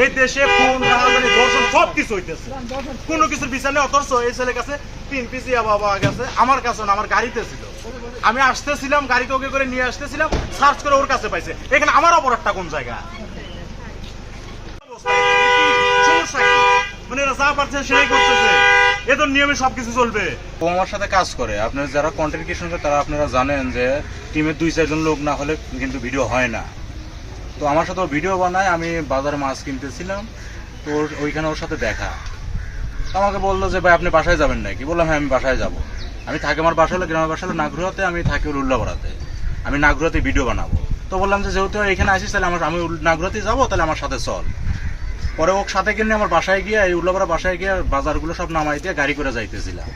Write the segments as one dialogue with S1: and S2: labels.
S1: এই দেশে খুন রাহাজানি ধর্ষণ সবকিছু হইতেছে, কোনো কিছুর বিচার নেই। অথচ এই ছেলের কাছে 3 পিস বাবা গেছে, আমার কাছে না, আমার গাড়িতে ছিল। আমি আসতেছিলাম, গাড়িতে ওকে করে নিয়ে আসতেছিলাম, সার্চ করে ওর কাছে পাইছে। এখানে আমার অপরাধটা কোন জায়গা? সমস্যা কি? মানে এরা যা পারছে সেটাই করতেছে, এদের নিয়মে সবকিছু চলবে।
S2: ও আমার সাথে কাজ করে। আপনারা যারা কন্টেন্ট ক্রিয়েশন করে তারা আপনারা জানেন যে টিমের 2-4 জন লোক না হলে কিন্তু ভিডিও হয় না। তো আমার সাথে ভিডিও বানায়, আমি বাজারে মাছ কিনতেছিলাম, তো ওইখানে ওর সাথে দেখা। তো আমাকে বললো যে ভাই আপনি বাসায় যাবেন নাকি? বললাম হ্যাঁ আমি বাসায় যাব। আমি থাকি, আমার বাসা হলো গ্রামের বাসা হলো নাগরুহাতে, আমি থাকি উল্লাপাড়াতে। আমি নাগরুহাতে ভিডিও বানাবো। তো বললাম যে যেহেতু এখানে আসিস তাহলে আমি নাগরুহাতে যাবো, তাহলে আমার সাথে চল। পরে ওর সাথে কিনে আমার বাসায় গিয়ে, এই উল্লাপাড়া বাসায় গিয়ে বাজারগুলো সব নামাই দিয়ে গাড়ি করে যাইতেছিলাম।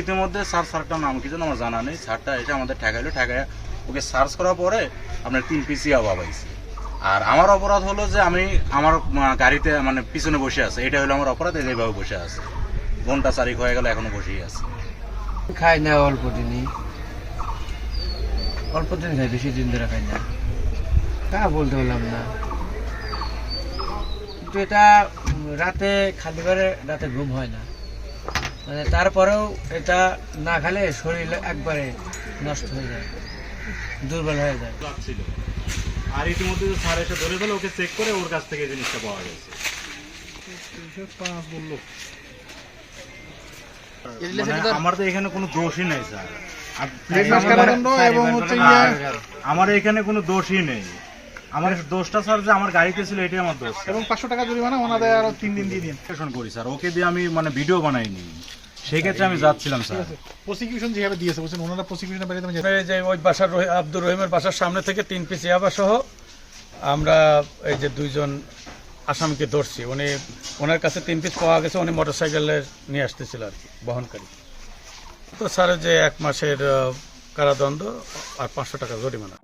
S2: ইতিমধ্যে স্যারটার নাম কিছু আমার জানা নেই, স্যারটা এসে আমাদের ঠেকাইলো। ঠেকায় ওকে সার্চ করার পরে আপনার 3 পিস ইয়াবা পাইছি। আর আমার অপরাধ হলো যে আমি আমার গাড়িতে মানে পিছনে বসে আছে, এটা হলো আমার অপরাধ। এইভাবে বসে আছে, ঘন্টা 4 হয়ে গেল, এখনো বসেই আছে।
S3: খাই না, অল্প দিন খাই, বেশি দিন ধরে খাই না। তা বলতে পারলাম না, কিন্তু এটা রাতে খালি করে রাতে ঘুম হয় না, মানে তারপরেও এটা না খেলে শরীর একবারে নষ্ট হয়ে যায়, দুর্বল হয়ে যায়।
S1: আর ইতিমধ্যে স্যার এসে ধরে ফেলে, ওকে চেক করে ওর কাছ থেকে এই জিনিসটা পাওয়া গেছে। মানে আমার তো এখানে কোনো দোষই নেই স্যার, আমার এখানে কোনো দোষই নেই। আমার দোষটা স্যার যে আমার গাড়িতে ছিল, এটাই আমার দোষ।
S4: এবং 500 টাকা জরিমানা ওনাদের আরো 3 দিন দিয়ে দিন
S1: করি স্যার। ওকে দিয়ে আমি মানে ভিডিও বানাইনি, সেই ক্ষেত্রে আমি যাচ্ছিলাম স্যার।
S4: প্রসিকিউশন যেভাবে দিয়েছে বলছেন ওনারা প্রসিকিউশনের বাইরে
S5: যে ওই বাসার আব্দুর রহিমের বাসার সামনে থেকে 3 পিস ইয়াবা সহ আমরা এই যে 2 জন আসামিকে ধরছি। ওনার কাছে 3 পিস পাওয়া গেছে, উনি মোটরসাইকেলের নিয়ে আসতেছিল আর কি, বহনকারী। তো স্যার যে 1 মাসের কারাদণ্ড আর 500 টাকা জরিমানা।